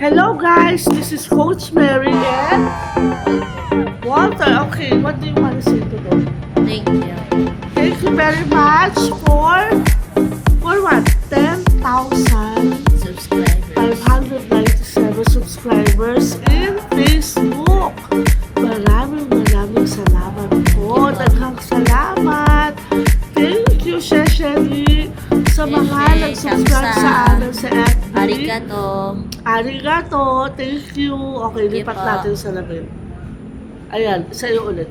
Hello guys, this is Coach Mary and Walter. Okay, what do you want to say today? Thank you. Thank you very much for what? Subscribers. 597 subscribers in Facebook. Maraming salamat po. Daghang salamat. Thank you, Shesheli, sa mga nag-subscribe sa amin sa FB. Arigato. Thank you. Okay, Sige lipat po. natin sa lamin. Ayan, sa'yo ulit.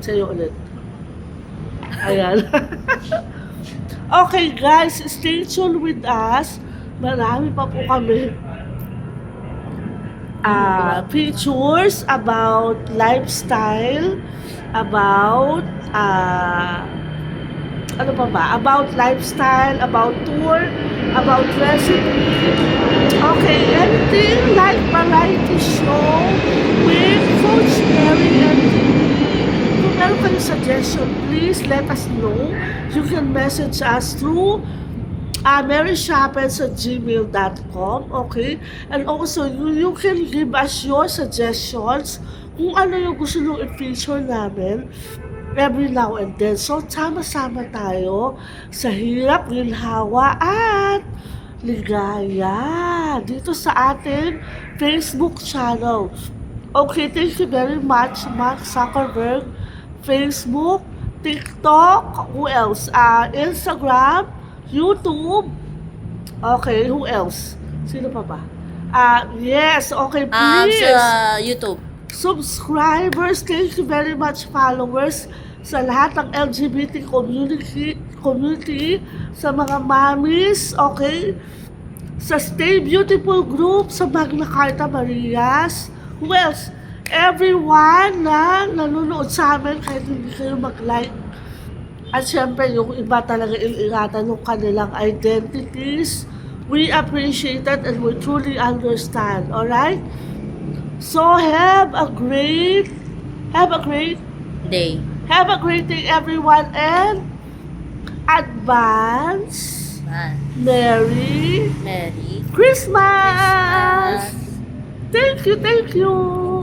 Ayan. Okay guys, stay tuned with us. Marami pa po kami pictures about lifestyle, about ano pa ba? About lifestyle, about tour, about recipe. Okay, anything like variety show with Coach Mary and kung meron kayong suggestion, please let us know. You can message us through maryshapens@gmail.com, okay? And also, you can give us your suggestions kung ano yung gusto nyo i-feature namin every now and then. So, sama-sama tayo sa hirap, ginhawa, at ligaya dito sa ating Facebook channel. Okay, thank you very much, Mark Zuckerberg. Facebook, TikTok, who else? Instagram, YouTube. Okay, who else? Sino pa ba? Yes, okay, please. Sa YouTube. Subscribers, thank you very much, followers, sa lahat ng LGBT community, sa mga mommies, okay? Sa Stay Beautiful Group, sa Magna Carta Marias. Who else? Everyone na nanonood sa amin kahit hindi kayo mag-like. At syempre, yung iba talaga ingatan yung kanilang identities. We appreciate that and we truly understand. Alright? So, have a great Day. Have a great day, everyone, and advance Merry Merry Christmas! Christmas. Thank you.